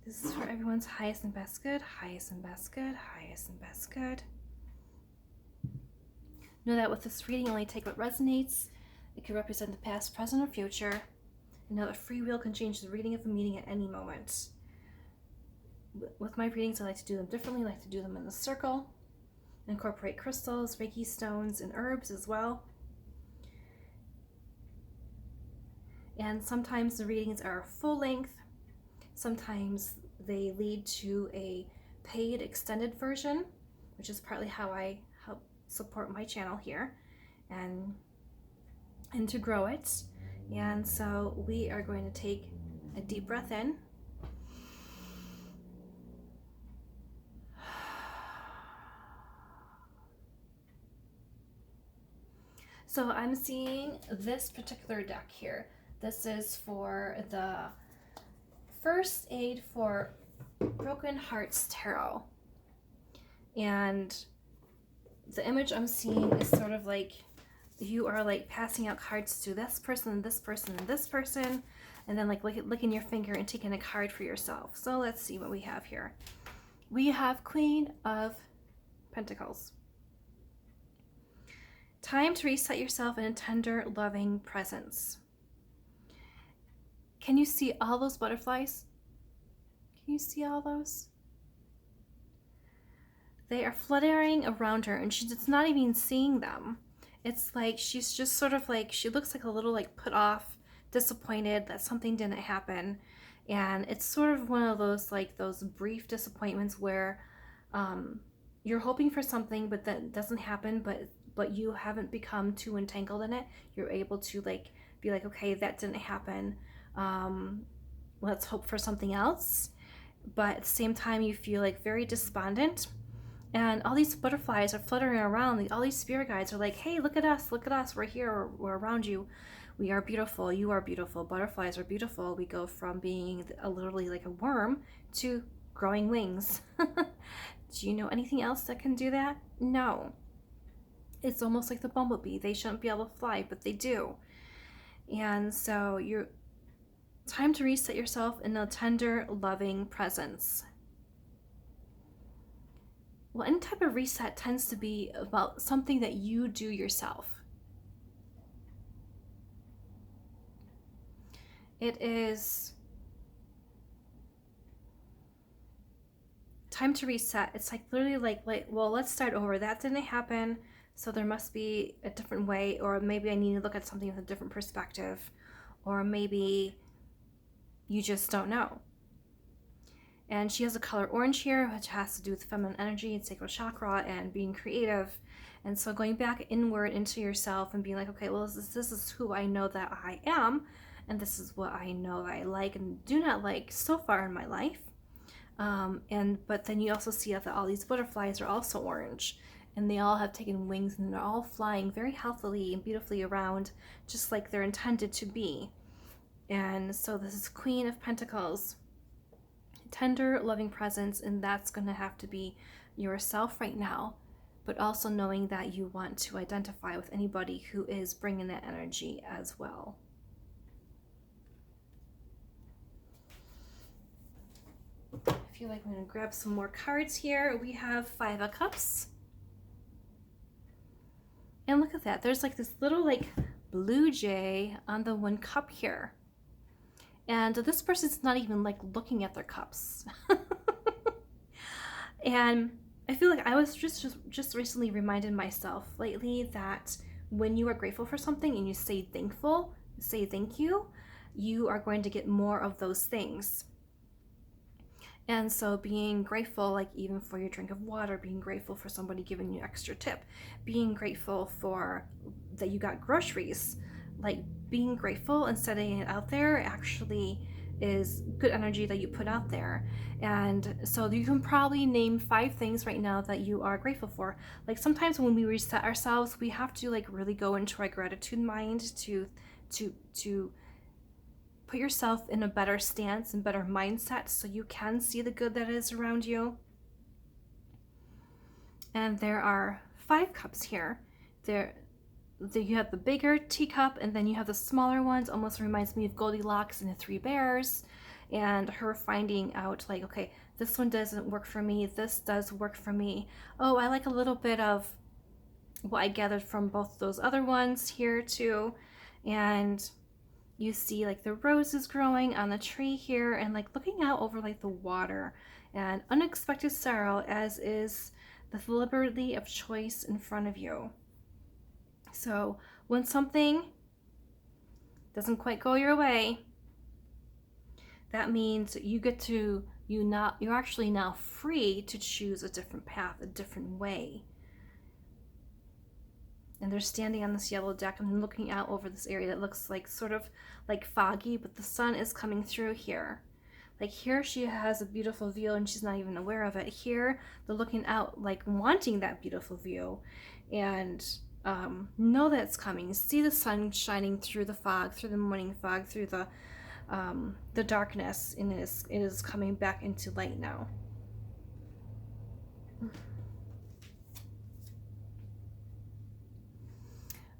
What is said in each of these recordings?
This is for everyone's highest and best good, highest and best good, highest and best good. Know that with this reading, only take what resonates. It could represent the past, present, or future. And know that free will can change the reading of a meeting at any moment. With my readings, I like to do them differently. I like to do them in a circle. Incorporate crystals, Reiki stones, and herbs as well. And sometimes the readings are full length. Sometimes they lead to a paid extended version, which is partly how I help support my channel here and to grow it. And so we are going to take a deep breath in. So I'm seeing this particular deck here. This is for the First Aid for Broken Hearts Tarot. And the image I'm seeing is sort of like you are like passing out cards to this person and this person and this person, and then like licking your finger and taking a card for yourself. So let's see what we have here. We have Queen of Pentacles. Time to reset yourself in a tender, loving presence. Can you see all those butterflies? Can you see all those? They are fluttering around her, and she's not even seeing them. It's like she's just sort of like, she looks like a little like put off, disappointed that something didn't happen. And it's sort of one of those like those brief disappointments where you're hoping for something, but that doesn't happen, but you haven't become too entangled in it. You're able to like be like, okay, that didn't happen. Let's hope for something else. But at the same time, you feel like very despondent. And all these butterflies are fluttering around. All these spirit guides are like, hey, look at us, we're here, we're around you. We are beautiful, you are beautiful, butterflies are beautiful. We go from being literally like a worm to growing wings. Do you know anything else that can do that? No. It's almost like the bumblebee. They shouldn't be able to fly, but they do. And so you're time to reset yourself in a tender, loving presence. Well, any type of reset tends to be about something that you do yourself. It is time to reset. It's like literally like, well, let's start over. That didn't happen, so there must be a different way, or maybe I need to look at something with a different perspective, or maybe you just don't know. And she has a color orange here, which has to do with feminine energy and sacral chakra and being creative. And so going back inward into yourself and being like, okay, well, this is who I know that I am, and this is what I know I like and do not like so far in my life. But then you also see that all these butterflies are also orange, and they all have taken wings, and they're all flying very healthily and beautifully around, just like they're intended to be. And so this is Queen of Pentacles. Tender, loving presence, and that's going to have to be yourself right now, but also knowing that you want to identify with anybody who is bringing that energy as well. I feel like I'm going to grab some more cards here. We have Five of Cups. And look at that. There's like this little like blue jay on the one cup here. And this person's not even like looking at their cups. And I feel like I was just recently reminded myself lately that when you are grateful for something and you say thankful, say thank you, you are going to get more of those things. And so being grateful, like even for your drink of water, being grateful for somebody giving you extra tip, being grateful for that you got groceries, like being grateful and setting it out there actually is good energy that you put out there. And so you can probably name 5 things right now that you are grateful for. Like sometimes when we reset ourselves, we have to like really go into our gratitude mind to put yourself in a better stance and better mindset so you can see the good that is around you. And there are 5 cups here. You have the bigger teacup, and then you have the smaller ones. Almost reminds me of Goldilocks and the 3 bears. and her finding out like, okay, this one doesn't work for me, this does work for me. Oh, I like a little bit of what I gathered from both those other ones here too. And you see like the roses growing on the tree here, and like looking out over like the water, and unexpected sorrow, as is the liberty of choice in front of you. So when something doesn't quite go your way, that means you get to, you're actually now free to choose a different path, a different way. And they're standing on this yellow deck and looking out over this area that looks like sort of like foggy, but the sun is coming through here. Like here she has a beautiful view and she's not even aware of it. Here they're looking out like wanting that beautiful view, and know that it's coming. See the sun shining through the fog, through the morning fog, through the darkness, and it is coming back into light now.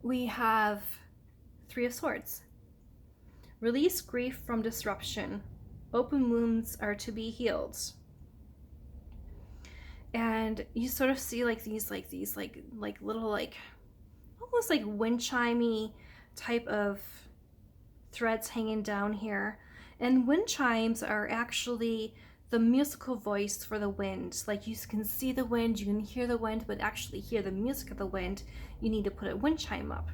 We have Three of Swords. Release grief from disruption. Open wounds are to be healed. And you sort of see like these little like almost like wind chimey type of threads hanging down here. And wind chimes are actually the musical voice for the wind. Like you can see the wind, you can hear the wind, but actually hear the music of the wind, you need to put a wind chime up.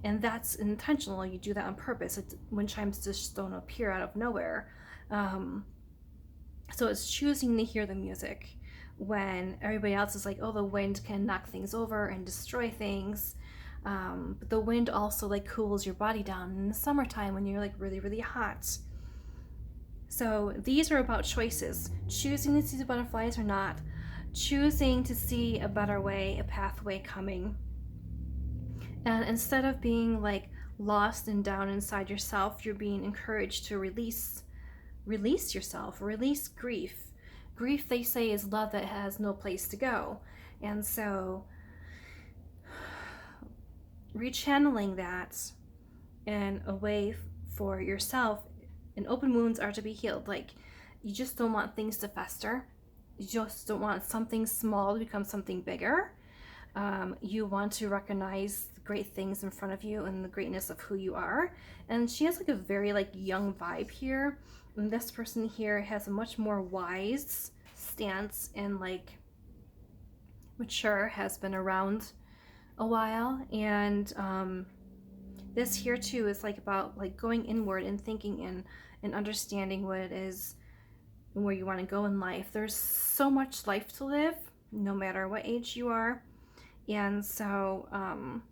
And that's intentional. You do that on purpose. Wind chimes just don't appear out of nowhere. So it's choosing to hear the music when everybody else is like, oh, the wind can knock things over and destroy things. But the wind also like cools your body down in the summertime when you're like really, really hot. So these are about choices, choosing to see the butterflies or not, choosing to see a better way, a pathway coming. And instead of being like lost and down inside yourself, you're being encouraged to release yourself, release grief. Grief, they say, is love that has no place to go. And so rechanneling that in a way for yourself, and open wounds are to be healed. Like you just don't want things to fester. You just don't want something small to become something bigger. You want to recognize the great things in front of you and the greatness of who you are. And she has like a very like young vibe here. And this person here has a much more wise stance and like mature, has been around a while. And this here too is like about like going inward and thinking and understanding what it is and where you want to go in life. There's so much life to live, no matter what age you are. And so and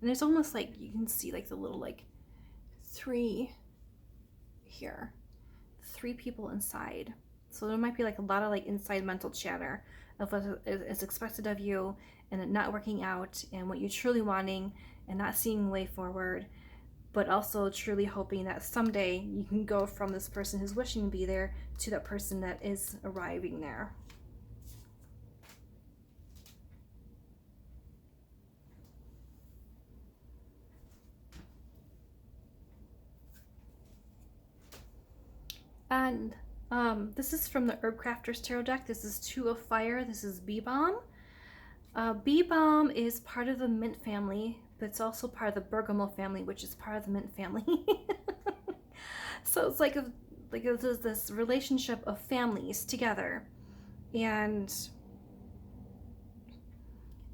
there's almost like you can see like the little like three here, three people inside. So there might be like a lot of like inside mental chatter of what is expected of you and it not working out and what you're truly wanting and not seeing a way forward, but also truly hoping that someday you can go from this person who's wishing to be there to that person that is arriving there. And this is from the Herbcrafter's Tarot deck. This is Two of Fire. This is Bee Balm. Bee Balm is part of the mint family, but it's also part of the bergamot family, which is part of the mint family. So it's like there's this relationship of families together, and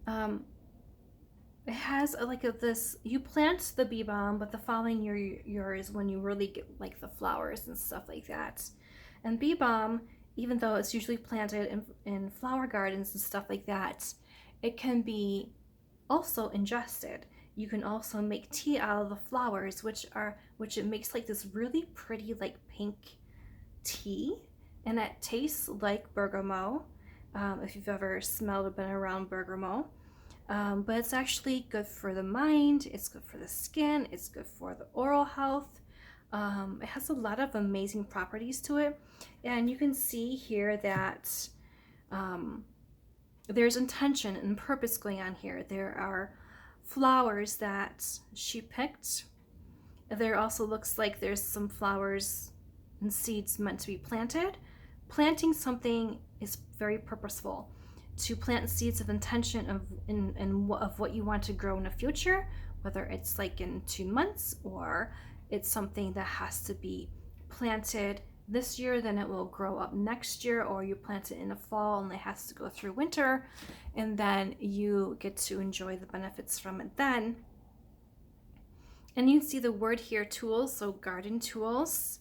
it has this. You plant the bee balm, but the following year is when you really get like the flowers and stuff like that. And bee balm, even though it's usually planted in flower gardens and stuff like that, it can be also ingested. You can also make tea out of the flowers, which it makes like this really pretty like pink tea, and it tastes like bergamot. If you've ever smelled or been around bergamot. But it's actually good for the mind, it's good for the skin, it's good for the oral health. It has a lot of amazing properties to it. And you can see here that there's intention and purpose going on here. There are flowers that she picked. There also looks like there's some flowers and seeds meant to be planted. Planting something is very purposeful. To plant seeds of intention of what you want to grow in the future, whether it's like in 2 months or it's something that has to be planted this year, then it will grow up next year, or you plant it in the fall and it has to go through winter, and then you get to enjoy the benefits from it then. And you see the word here, tools, so garden tools.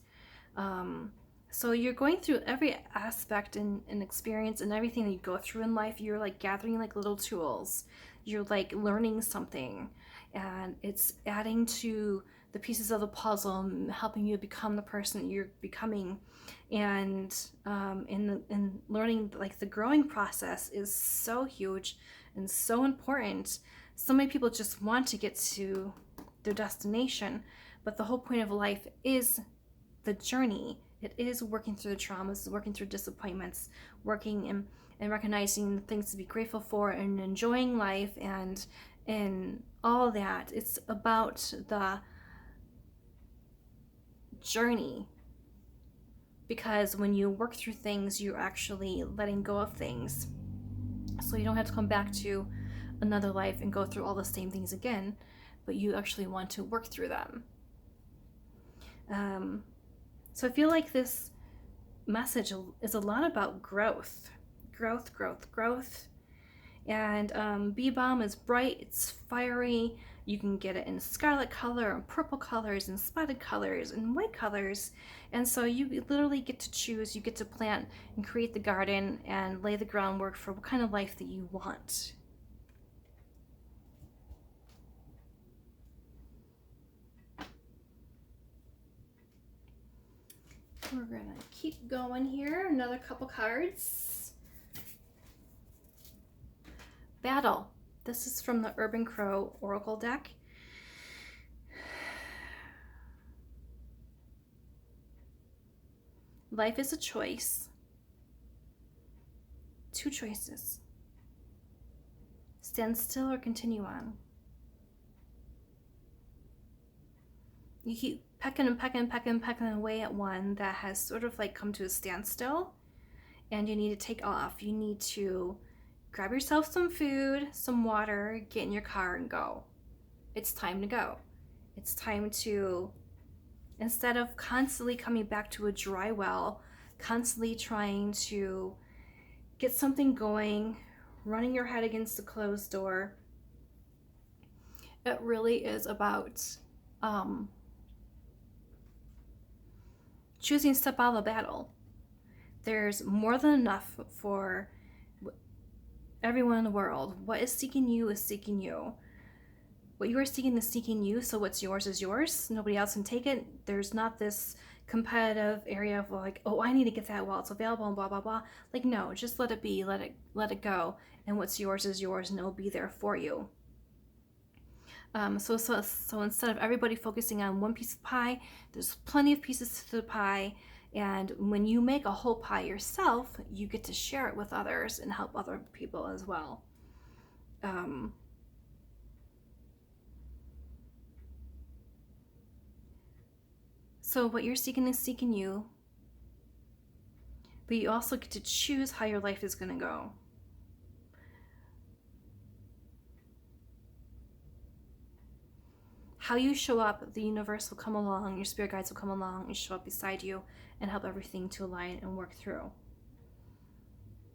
So you're going through every aspect and experience and everything that you go through in life. You're like gathering like little tools. You're like learning something, and it's adding to the pieces of the puzzle and helping you become the person that you're becoming. And in learning, like the growing process is so huge and so important. So many people just want to get to their destination, but the whole point of life is the journey. It is working through the traumas, working through disappointments, working and recognizing things to be grateful for, and enjoying life, and all that. It's about the journey, because when you work through things, you're actually letting go of things, so you don't have to come back to another life and go through all the same things again, but you actually want to work through them. So I feel like this message is a lot about growth. And Bee Balm is bright, it's fiery. You can get it in scarlet color and purple colors and spotted colors and white colors. And so you literally get to choose, you get to plant and create the garden and lay the groundwork for what kind of life that you want. We're gonna keep going here. Another couple cards. Battle. This is from the Urban Crow Oracle deck. Life is a choice. 2 choices. Stand still or continue on. You keep pecking away at one that has sort of like come to a standstill, and you need to take off. You need to grab yourself some food, some water, get in your car and go. It's time to go. It's time to, instead of constantly coming back to a dry well, constantly trying to get something going, running your head against a closed door, it really is about choosing to step out of the battle. There's more than enough for everyone in the world. What is seeking you is seeking you. What you are seeking is seeking you, so what's yours is yours. Nobody else can take it. There's not this competitive area of like, oh, I need to get that while it's available and blah, blah, blah. Like, no, just let it be, let it go. And what's yours is yours, and it'll be there for you. So instead of everybody focusing on one piece of pie, there's plenty of pieces to the pie. And when you make a whole pie yourself, you get to share it with others and help other people as well. So what you're seeking is seeking you, but you also get to choose how your life is going to go. How you show up, the universe will come along, your spirit guides will come along and show up beside you and help everything to align and work through.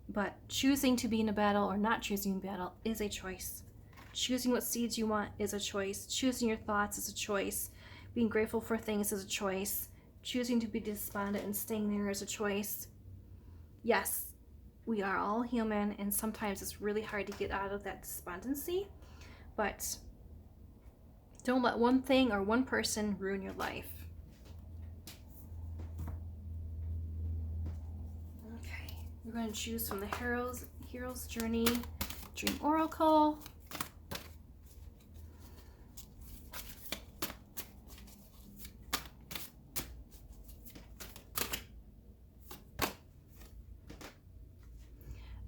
But choosing to be in a battle or not choosing a battle is a choice. Choosing what seeds you want is a choice. Choosing your thoughts is a choice. Being grateful for things is a choice. Choosing to be despondent and staying there is a choice. Yes, we are all human, and sometimes it's really hard to get out of that despondency, but don't let one thing or one person ruin your life. Okay, we're going to choose from the Hero's Journey Dream Oracle.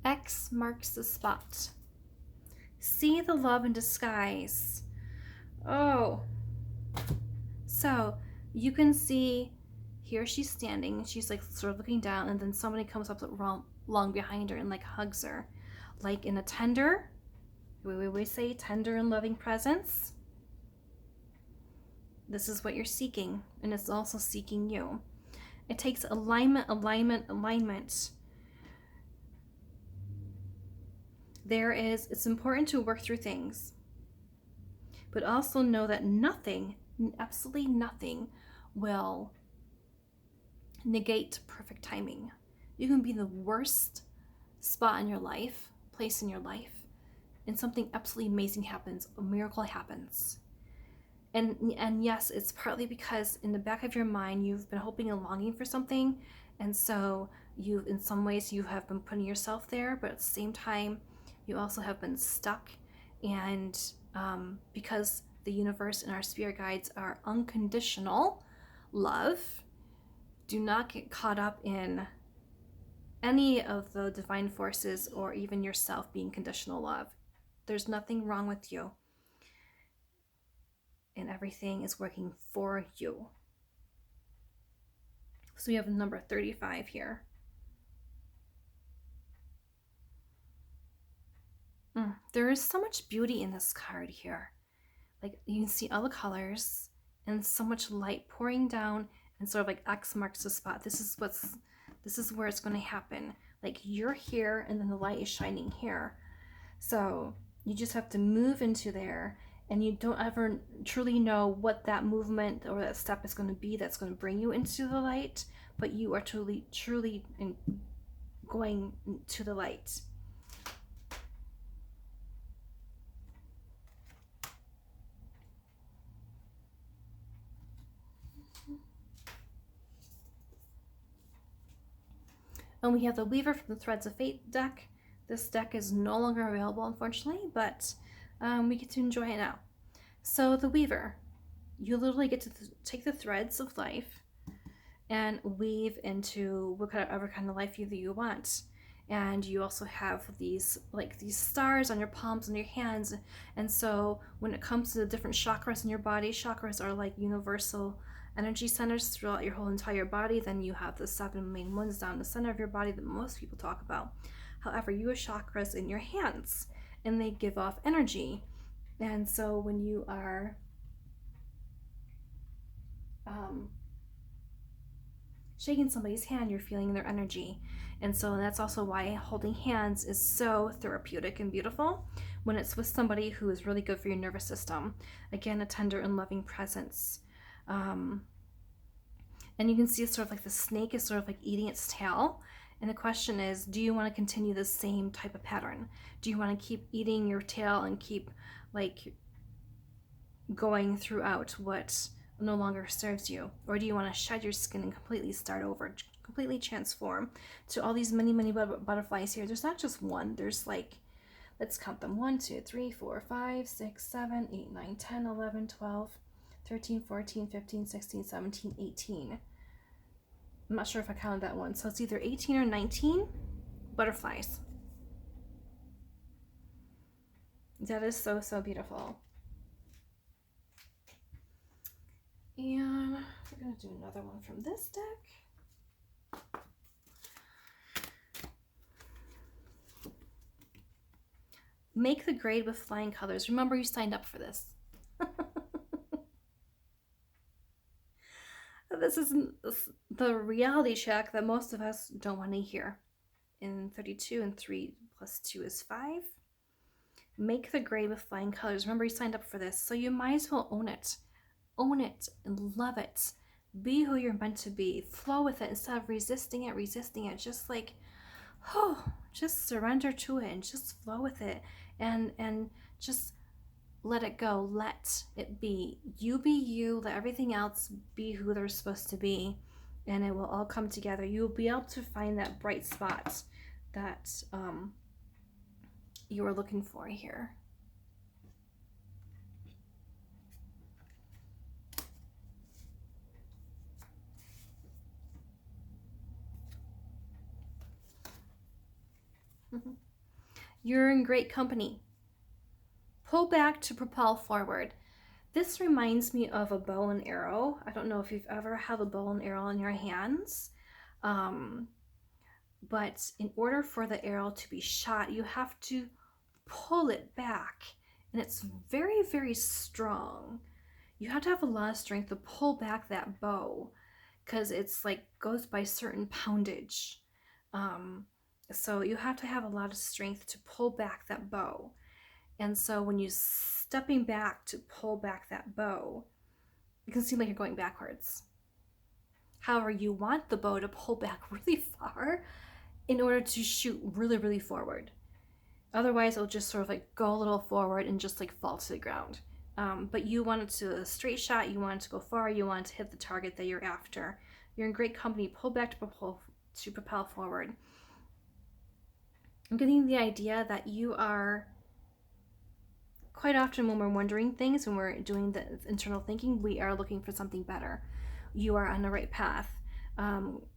X marks the spot. See the love in disguise. Oh, so you can see Here she's standing, she's like sort of looking down, and then somebody comes up long behind her and like hugs her, like in a tender, we say tender and loving presence. This is what you're seeking, and it's also seeking you. It takes alignment, alignment, alignment. It's important to work through things, but also know that nothing, absolutely nothing, will negate perfect timing. You can be in the worst spot in your life, place in your life, and something absolutely amazing happens, a miracle happens. And yes, it's partly because in the back of your mind you've been hoping and longing for something, and so in some ways you have been putting yourself there, but at the same time you also have been stuck. And because the universe and our spirit guides are unconditional love, do not get caught up in any of the divine forces or even yourself being conditional love. There's nothing wrong with you, and everything is working for you. So we have number 35 here. There is so much beauty in this card here. Like, you can see all the colors and so much light pouring down, and sort of like X marks the spot. This is where it's going to happen. Like, you're here and then the light is shining here. So you just have to move into there, and you don't ever truly know what that movement or that step is going to be that's going to bring you into the light, but you are truly going to the light. And we have the Weaver from the Threads of Fate deck. This deck is no longer available, unfortunately, but we get to enjoy it now. So the Weaver, you literally get to take the threads of life and weave into whatever kind of life you want. And you also have these stars on your palms and your hands. And so when it comes to the different chakras in your body, chakras are like universal energy centers throughout your whole entire body. Then you have the 7 main ones down the center of your body that most people talk about. However, you have chakras in your hands, and they give off energy. And so when you are shaking somebody's hand, you're feeling their energy. And so that's also why holding hands is so therapeutic and beautiful when it's with somebody who is really good for your nervous system. Again, a tender and loving presence. And you can see it's sort of like the snake is sort of like eating its tail. And the question is, do you want to continue the same type of pattern? Do you want to keep eating your tail and keep like going throughout what no longer serves you? Or do you want to shed your skin and completely start over, completely transform to all these many, many butterflies here? There's not just one. There's like, let's count them. 1, 2, 3, 4, 5, 6, 7, 8, 9, 10, 11, 12, 13, 14, 15, 16, 17, 18. I'm not sure if I counted that one. So it's either 18 or 19 butterflies. That is so, so beautiful. And we're going to do another one from this deck. Make the grade with flying colors. Remember, you signed up for this. This is the reality check that most of us don't want to hear. In 32 and 3 plus 2 is 5. Make the grade with flying colors. Remember, you signed up for this, so you might as well own it. Own it and love it. Be who you're meant to be. Flow with it instead of resisting it. Just like, just surrender to it and just flow with it, and just let it go. Let it be. You be you. Let everything else be who they're supposed to be, and it will all come together. You'll be able to find that bright spot that you are looking for here. You're in great company. Pull back to propel forward. This reminds me of a bow and arrow. I don't know if you've ever had a bow and arrow in your hands, um, but in order for the arrow to be shot, you have to pull it back, and it's very, very strong. You have to have a lot of strength to pull back that bow, because it's like goes by certain poundage. Um, so you have to have a lot of strength to pull back that bow. And so when you're stepping back to pull back that bow, it can seem like you're going backwards. However, you want the bow to pull back really far in order to shoot really, really forward. Otherwise, it'll just sort of like go a little forward and just like fall to the ground. But you want it to a straight shot, you want it to go far, you want it to hit the target that you're after. You're in great company. Pull back to propel forward. I'm getting the idea that you are, quite often when we're wondering things, when we're doing the internal thinking, we are looking for something better. You are on the right path.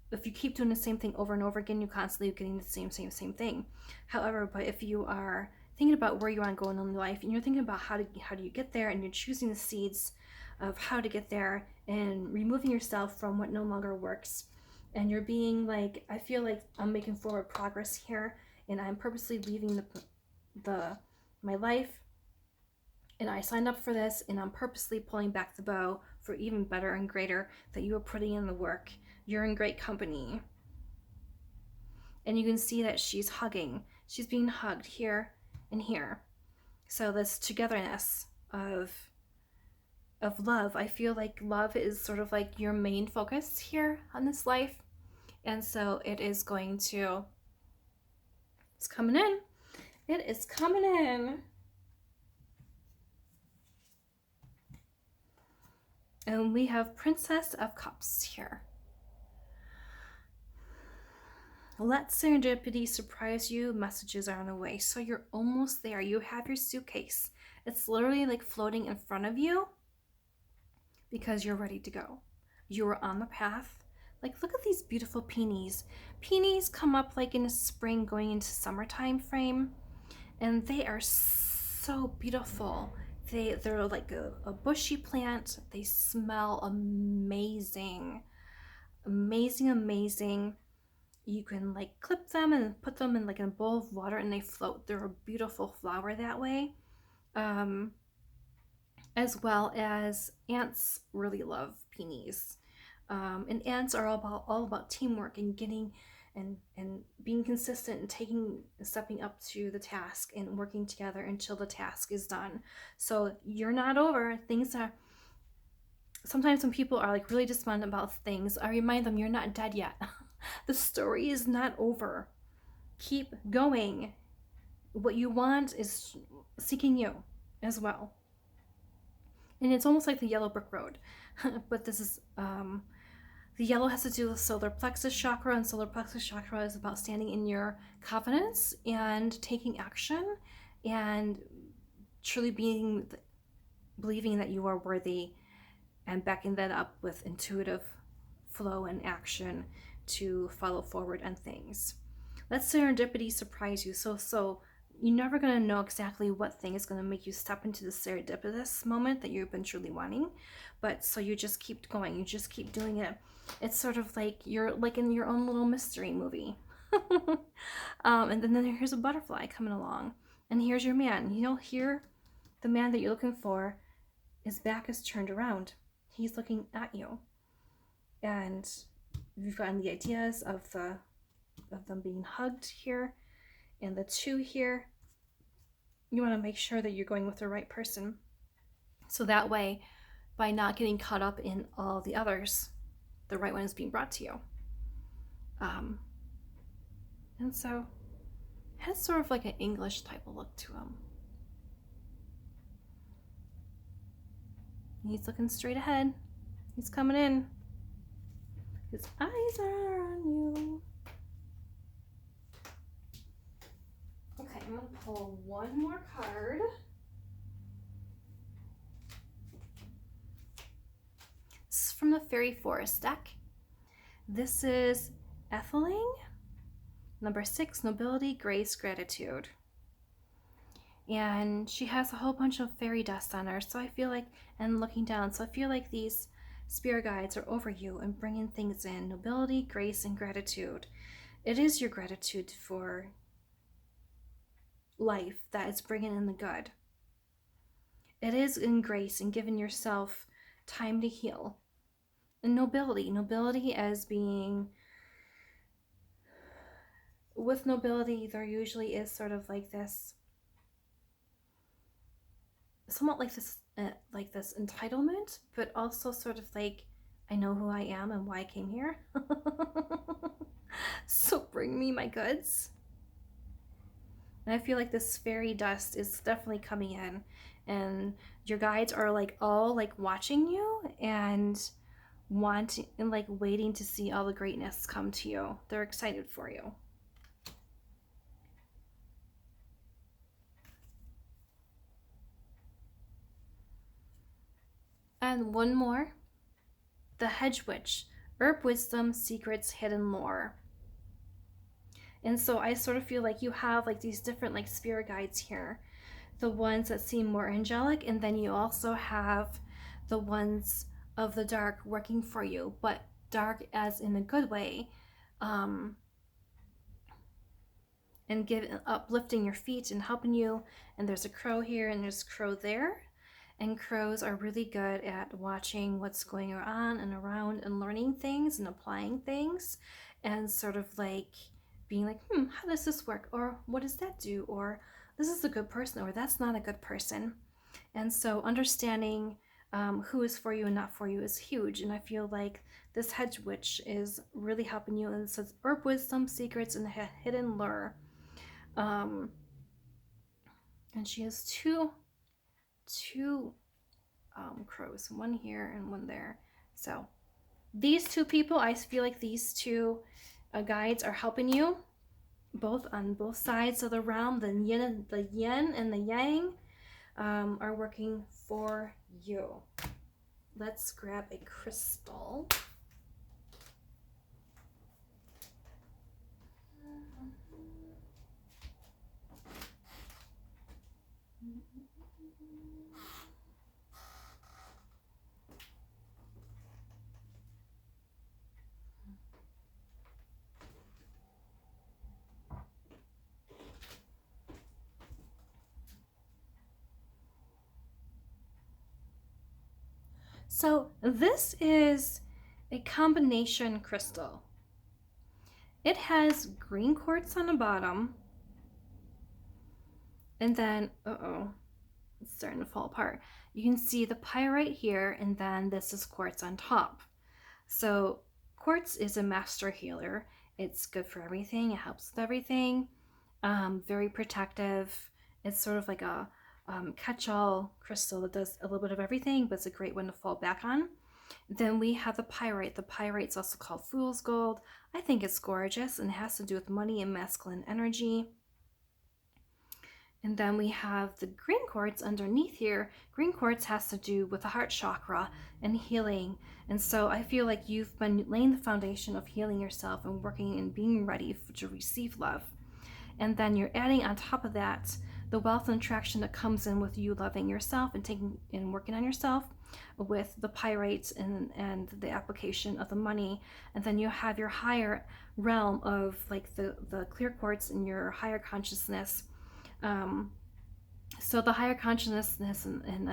If you keep doing the same thing over and over again, you're constantly getting the same thing. However, but if you are thinking about where you want to go in life, and you're thinking about how do you get there, and you're choosing the seeds of how to get there, and removing yourself from what no longer works, and you're being like, I feel like I'm making forward progress here, and I'm purposely leaving my life, and I signed up for this, and I'm purposely pulling back the bow for even better and greater, that you are putting in the work. You're in great company. And you can see that she's hugging. She's being hugged here and here. So this togetherness of love, I feel like love is sort of like your main focus here on this life. And so it is going to, it's coming in. It is coming in. And we have Princess of Cups here. Let serendipity surprise you. Messages are on the way. So you're almost there. You have your suitcase. It's literally like floating in front of you because you're ready to go. You are on the path. Like, look at these beautiful peonies. Peonies come up like in the spring going into summertime frame. And they are so beautiful. They're like a bushy plant. They smell amazing. Amazing. You can like clip them and put them in like a bowl of water, and they float. They're a beautiful flower that way. As well as ants really love peonies. And ants are all about teamwork and getting and being consistent and stepping up to the task and working together until the task is done. So you're not over. Things are, sometimes when people are like really despondent about things, I remind them, you're not dead yet. The story is not over. Keep going. What you want is seeking you as well. And it's almost like the yellow brick road. But this is the yellow has to do with solar plexus chakra, and solar plexus chakra is about standing in your confidence and taking action and truly believing that you are worthy, and backing that up with intuitive flow and action to follow forward on things. Let serendipity surprise you. So you're never going to know exactly what thing is going to make you step into the serendipitous moment that you've been truly wanting. But so you just keep going. You just keep doing it. It's sort of like you're like in your own little mystery movie. And then here's a butterfly coming along. And here's your man. Here, the man that you're looking for, his back is turned around. He's looking at you. And you've gotten the ideas of them being hugged here, and the two here. You want to make sure that you're going with the right person, so that way, by not getting caught up in all the others, the right one is being brought to you. And so it has sort of like an English type of look to him. He's looking straight ahead. He's coming in. His eyes are on you. Okay, I'm going to pull one more card. This is from the Faery Forest deck. This is Etheling, number 6, Nobility, Grace, Gratitude. and she has a whole bunch of fairy dust on her. So I feel like, and looking down, so I feel like these spirit guides are over you and bringing things in: nobility, grace, and gratitude. It is your gratitude for life that is bringing in the good. It is in grace and giving yourself time to heal. And nobility as being, with nobility, there usually is sort of like this, somewhat like this entitlement, but also sort of like, I know who I am and why I came here. So bring me my goods. And I feel like this fairy dust is definitely coming in, and your guides are like all like watching you and wanting and like waiting to see all the greatness come to you. They're excited for you. And one more, the hedge witch, herb wisdom, secrets, hidden lore. And so I sort of feel like you have like these different like spirit guides here, the ones that seem more angelic, and then you also have the ones of the dark working for you, but dark as in a good way, um, and uplifting your feet and helping you. And there's a crow here and there's a crow there, and crows are really good at watching what's going on and around and learning things and applying things, and sort of like being like, how does this work, or what does that do, or this is a good person or that's not a good person. And so understanding who is for you and not for you is huge. And I feel like this hedge witch is really helping you. And it says herb wisdom, secrets, and hidden lure. Um, and she has two crows, one here and one there. So these two people, I feel like these two guides are helping you both on both sides of the realm. The yin and the yang are working for you. Let's grab a crystal. So this is a combination crystal. It has green quartz on the bottom, and then, it's starting to fall apart. You can see the pyrite here, and then this is quartz on top. So quartz is a master healer. It's good for everything. It helps with everything. Very protective. It's sort of like a catch-all crystal that does a little bit of everything, but it's a great one to fall back on. Then we have the pyrite. The pyrite's also called fool's gold. I think it's gorgeous, and it has to do with money and masculine energy. And then we have the green quartz underneath here. Green quartz has to do with the heart chakra and healing. And so I feel like you've been laying the foundation of healing yourself and working and being ready to receive love. And then you're adding on top of that the wealth and attraction that comes in with you loving yourself and taking and working on yourself, with the pyrite and the application of the money. And then you have your higher realm of like the clear quartz in your higher consciousness. So the higher consciousness and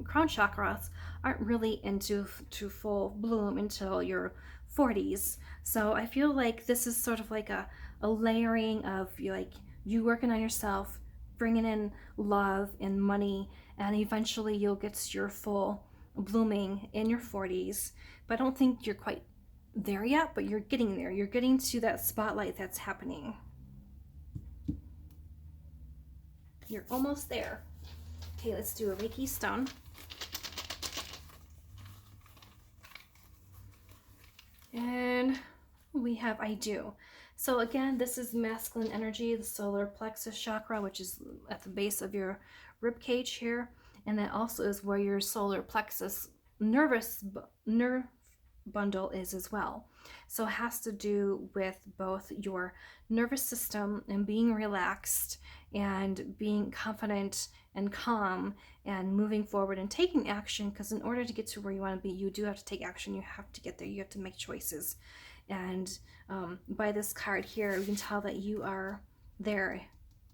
crown chakras aren't really into full bloom until your 40s. So I feel like this is sort of like a layering of you working on yourself, bringing in love and money, and eventually you'll get to your full blooming in your 40s. But I don't think you're quite there yet, but you're getting there. You're getting to that spotlight that's happening. You're almost there. Okay, let's do a Reiki stone. And we have I do. So again, this is masculine energy, the solar plexus chakra, which is at the base of your rib cage here. And that also is where your solar plexus nerve bundle is as well. So it has to do with both your nervous system and being relaxed and being confident and calm and moving forward and taking action, because in order to get to where you want to be, you do have to take action. You have to get there. You have to make choices. And by this card here, we can tell that you are there,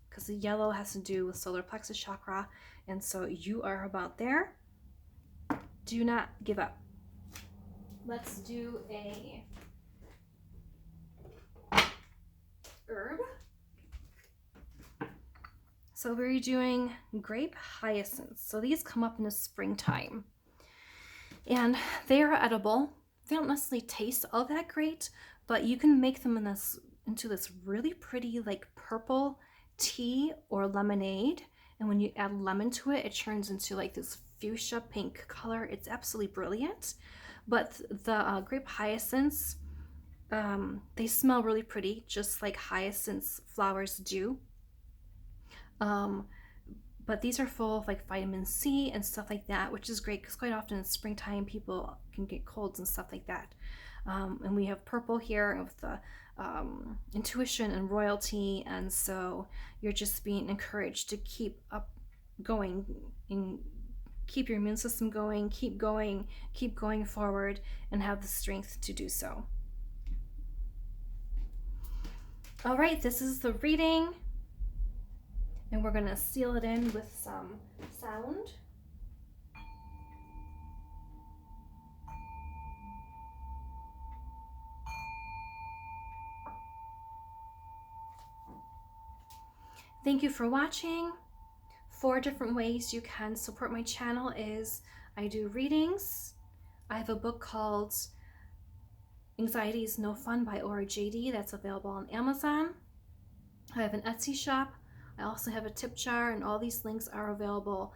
because the yellow has to do with solar plexus chakra, and so you are about there. Do not give up. Let's do a herb. So we're doing grape hyacinths. So these come up in the springtime, and they are edible. They don't necessarily taste all that great, but you can make them into this really pretty like purple tea or lemonade. And when you add lemon to it, it turns into like this fuchsia pink color. It's absolutely brilliant. But the grape hyacinths, they smell really pretty, just like hyacinth flowers do. But these are full of like vitamin C and stuff like that, which is great because quite often in springtime people can get colds and stuff like that. And we have purple here with the intuition and royalty, and so you're just being encouraged to keep up going and keep your immune system going, keep going forward, and have the strength to do so. All right, this is the reading, and we're going to seal it in with some sound. Thank you for watching. 4 different ways you can support my channel is I do readings. I have a book called Anxiety is No Fun by Jaddee that's available on Amazon. I have an Etsy shop. I also have a tip jar, and all these links are available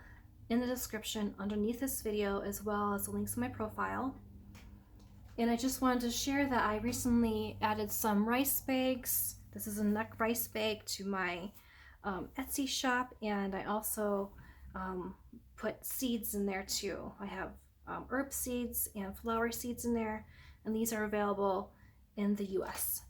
in the description underneath this video, as well as the links to my profile. And I just wanted to share that I recently added some rice bags. This is a neck rice bag to my Etsy shop, and I also put seeds in there too. I have herb seeds and flower seeds in there, and these are available in the US.